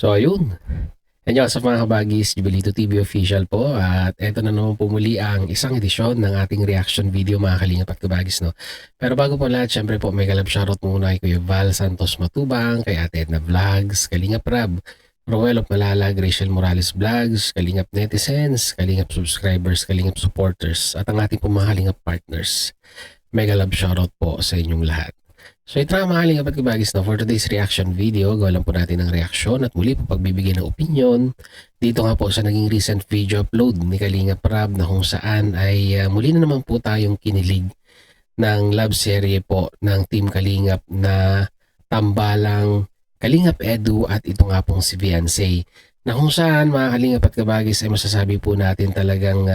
So ayun, yan sa mga kabagis, Jubilito TV official po at eto na naman po muli ang isang edisyon ng ating reaction video mga kalingap at kabagis, no. Pero bago po lahat, syempre po mega love shoutout muna kay Kuya Val Santos Matubang, kay Ate Edna Vlogs, Kalingap Rab, Roel of Malalag, Rachel Morales Vlogs, Kalingap Netizens, Kalingap subscribers, Kalingap supporters at ang ating po mga Kalingap partners. Mega love shoutout po sa inyong lahat. So ito na mga kalingap at kabagis, no, for today's reaction video, gawa lang po natin ng reaksyon at muli po pagbibigay ng opinion dito nga po sa naging recent video upload ni Kalingap Rab na kung saan ay muli na naman po tayong kinilig ng love serye po ng Team Kalingap na tambalang Kalingap Edu at ito nga pong si Fiancé, na kung saan mga kalingap at kabagis ay masasabi po natin talagang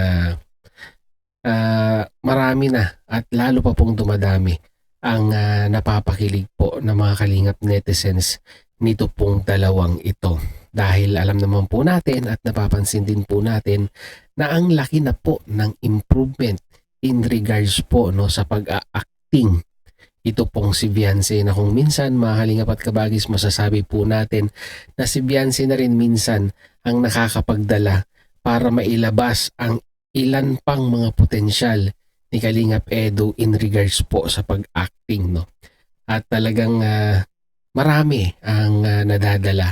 marami na at lalo pa pong dumadami ang napapakilig po ng mga kalingap netizens nito pong dalawang ito. Dahil alam naman po natin at napapansin din po natin na ang laki na po ng improvement in regards po, no, sa pag-acting ito pong si Fiancé, na kung minsan mga kalingap at kabagis masasabi po natin na si Fiancé na rin minsan ang nakakapagdala para mailabas ang ilan pang mga potensyal ni Kalingap Edu in regards po sa pag-acting, no. At talagang marami ang nadadala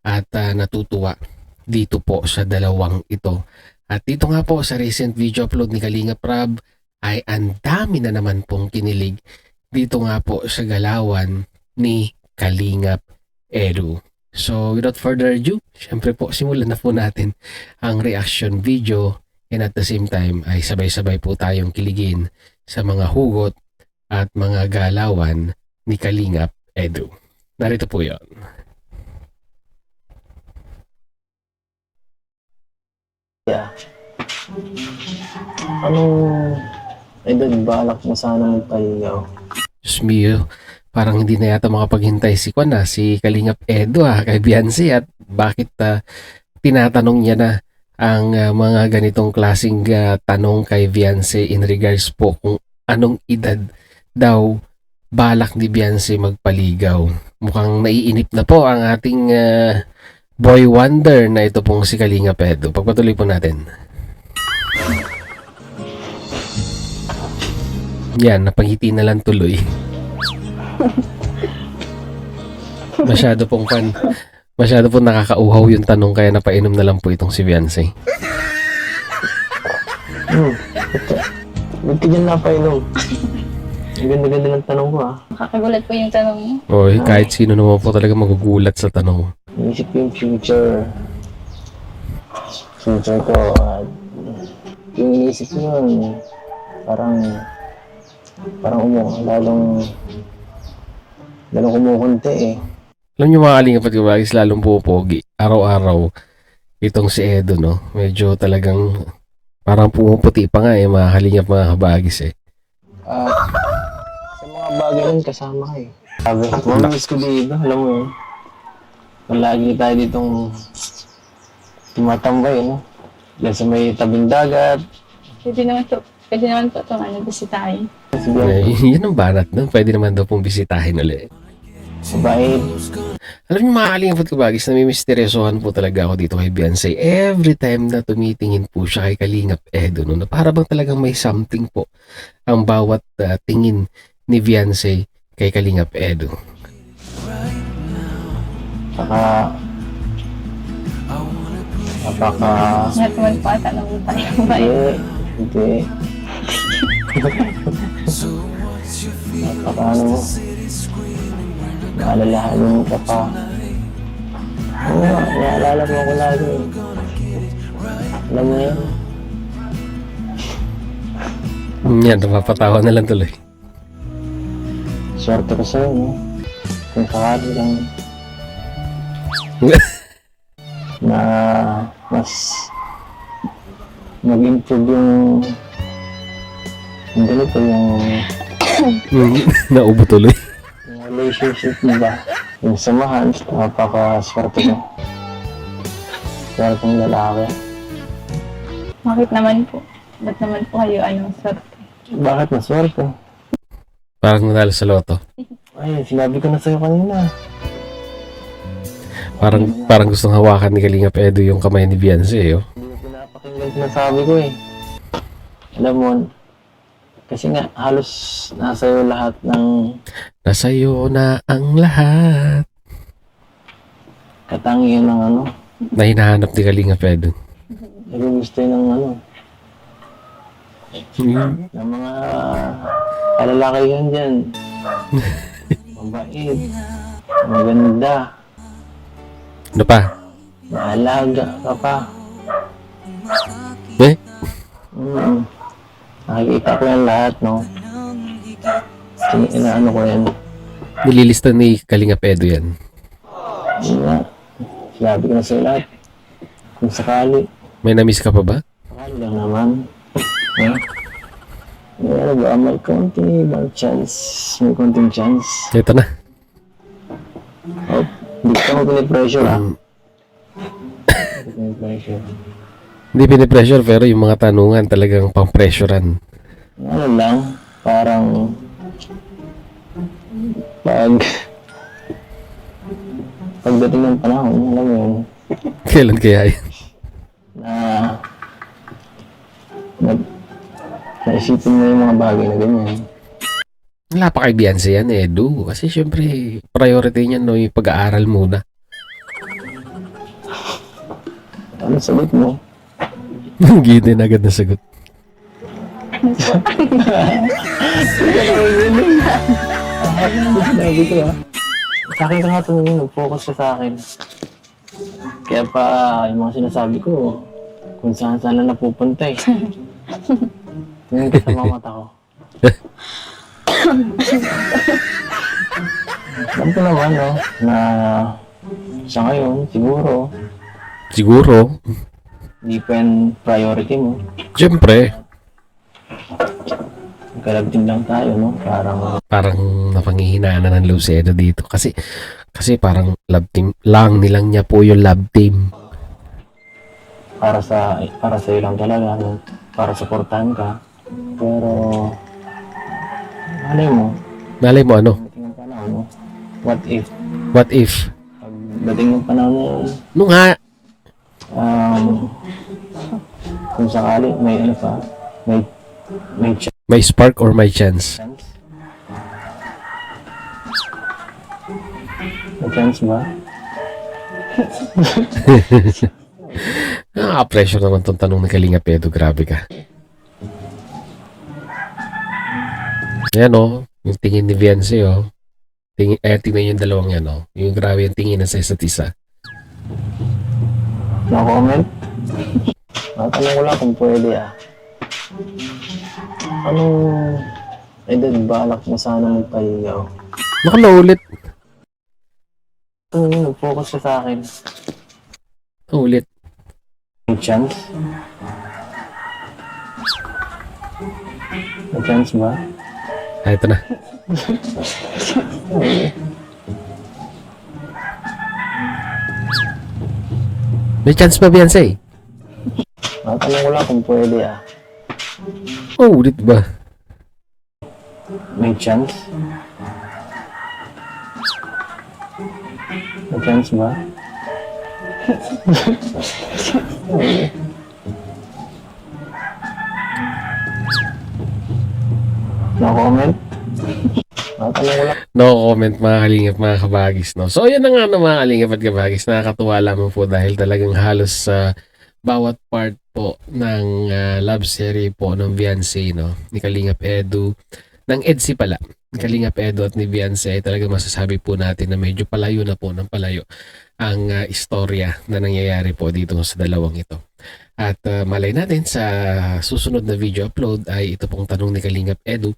at natutuwa dito po sa dalawang ito. At dito nga po sa recent video upload ni Kalingap Rab ay ang dami na naman pong kinilig dito nga po sa galawan ni Kalingap Edu. So without further ado, syempre po simulan na po natin ang reaction video. And at the same time ay sabay-sabay po tayong kiligin sa mga hugot at mga galawan ni Kalingap Edu. Narito po yon. Yeah. Anong edad balak mo sana magpaligaw? Diyos mio, parang hindi na yata makapaghintay si si Kalingap Edu kay Fiancé, at bakit tinatanong niya na ang mga ganitong klaseng tanong kay Fiancé in regards po kung anong edad daw balak ni Fiancé magpaligaw. Mukhang naiinip na po ang ating boy wonder na ito pong si Kalingap Edu. Pagpatuloy po natin. Yan, napangiti na lang tuloy. Masyado pong nakakauhaw yung tanong kaya napainom na lang po itong si Fiancé. Ba't ka dyan napainom? Ang ganda-ganda ng tanong ko Nakakagulat po yung tanong mo. Oy, kahit sino naman po talaga magugulat sa tanong. Inisip ko yung future. Future ko. At yung inisip ko yun, parang lalong kumukunti eh. Alam niyo mga kalingap at kabagis, lalong pupogi. Araw-araw itong si Edu, no? Medyo talagang parang pumuputi pa nga mga kalingap, mga kabagis eh. At sa mga bagay nun kasama ka eh. Sabi, mamiss ko dito, alam mo yun. Lagi tayo ditong tumatambay, no? Diyan sa may tabing dagat. Pwede naman po itong bisitahin. Yun ang banat nun. Pwede naman daw pong bisitahin ulit. Bait. Alam niyo mga kalingap at kabagis, namimisteryosohan po talaga ako dito kay Fiancé every time na tumitingin po siya kay Kalingap Edu, no? Na para bang talagang may something po ang bawat tingin ni Fiancé kay Kalingap Edu. Saka Lahat naman po ata nang tayo ba? hindi. Ano mo? Maalalahanin ka pa. Oo nga, naalala mo ako lagi. Alam mo yan? Yan, napapatawa na lang tuloy. Swerte ko sa'yo, no? Kung sakali lang na mas mag-improve yung ganito, yung Naubo tuloy. relationship niya, yung samahan, napaka-swerte ko. Swerte ng lalaki. Bakit naman po? Ba't naman po kayo swerte? Bakit maswerte? Parang nanalo sa loto. Ay, sinabi ko na sa'yo kanina. Parang gustong hawakan ni Kalingap Edu yung kamay ni Beyonce, oh. Hindi ko pinapakinggan sinasabi ko eh. Alam mo, kasi nga halos nasa iyo lahat ng Nasa'yo na ang lahat katangian ng ano. na hinahanap ni Kalingap Edu. Gusto ng ano, ng mga kalalakihan dyan. Mabait, maganda, Ano pa? maalaga ka pa. Eh? Nakikita ko yan lahat, no? Inaano ko yan. Nililista ni Kalingap Edu yan. Yun nga. Sinabi ko na sa'yo lahat. Kung sakali. May na-miss ka pa ba? Sakali lang naman. May ano ba? May konting chance. May konting chance. Ito na. Oh, hindi ka mo pinipressure, ha? Hindi pinipressure. Hindi pinipressure pero yung mga tanungan talagang pang-pressurean. Ano lang, parang pagdating ng panahon, alam mo yun, Kailan kaya yun? na naisipin mo yung mga bagay na ganyan. Wala pa kay Beyonce yan, Edu. Kasi syempre, priority niya no, yung pag-aaral muna. Ano sagot mo? Gini na agad na sagot. Sinabi ko sa akin ka nga tumingin, nag-focus ka sa akin. Kaya pa yung mga sinasabi ko, kung saan saan na napupunta eh. Tingin ka sa mga mata ko. Alam ko naman, no, na sa ngayon, siguro, hindi pa yan priority mo. Siyempre, Kalabting lang tayo, no? parang napanghihinaan na ng love si Edu dito. Kasi parang love team lang nilang niya po yung love team. Para sa iyo lang talaga, no? Para suportahan ka. Pero, Malay mo ano? pagdating ng panahon, no? What if? Pagdating ng panahon mo, Nung ha, kung sakali, may ano pa, may may spark or may chance. chance? May chance ba? Pressure naman tong tanong ni Kalingap Edu. Grabe ka. Yan o, yung tingin ni Beyonce o. Tingnan yung dalawang yan o. Yung grabe yung tingin sa isa't isa. No comment? Tanong ko lang kung pwede Anong edad balak mo sana magpahigaw? Naku na ulit. Nag-focus ka sa akin. Ulit. May chance? May chance ba? Ito na. May chance pa Beyonce? Tanong ko lang kung pwede Ulit ba? May chance? May chance ba? No comment? Tanong ko lang. No comment mga kalingap, mga kabagis, no? So yan na nga no, mga kalingap at kabagis. Nakakatuwa lamang po dahil talagang halos sa bawat part po ng love series po ng Beyonce, no? Ni Kalingap Edu, ng EDSI pala. Ni Kalingap Edu at ni Beyonce ay talagang masasabi po natin na medyo palayo na po ng palayo ang istorya na nangyayari po dito sa dalawang ito. At malay natin sa susunod na video upload ay ito pong tanong ni Kalingap Edu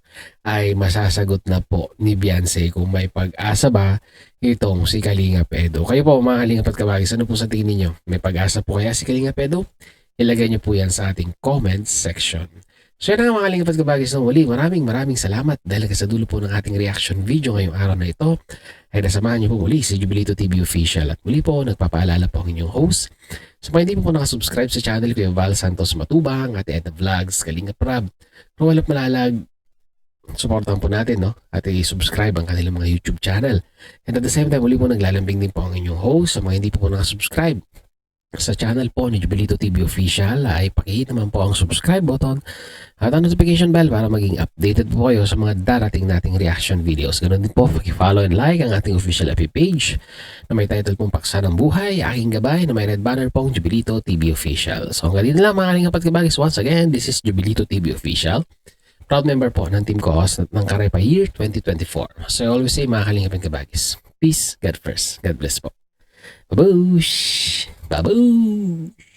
ay masasagot na po ni Beyonce kung may pag-asa ba itong si Kalingap Edu. Kayo po mga Kalingap at kabagis, ano po sa tingin ninyo? May pag-asa po kaya si Kalingap Edu? Ilagay niyo po yan sa ating comment section. So yan nga mga Kalingap at kabagis ng muli. Maraming salamat dahil sa dulo po ng ating reaction video ngayong araw na ito ay nasamahan niyo po muli si Jubilito TV Official. At muli po nagpapaalala po ang inyong host. So kung hindi po nakasubscribe sa channel ko, Val Santos Matubang at Ed Vlogs, Kalingap Rab, Romalap Malalag, supportan po natin, no? At i-subscribe ang kanilang mga YouTube channel. And at the same time, muli po naglalambing din po ang inyong host. Sa mga hindi po nakasubscribe sa channel po ni Jubilito TV Official, ay pakihit naman po ang subscribe button at ang notification bell para maging updated po kayo sa mga darating nating reaction videos. Ganun din po, follow and like ang ating official FB page na may title pong Paksa ng Buhay, Aking Gabay, na may red banner pong Jubilito TV Official. So hanggang dito lang mga kalingap at kabagis. Once again, this is Jubilito TV Official. Proud member po ng team co-host ng Karepa Year 2024. So I always say mga kalingap at kabagis, peace, God first. God bless po. Baboosh! Baboosh!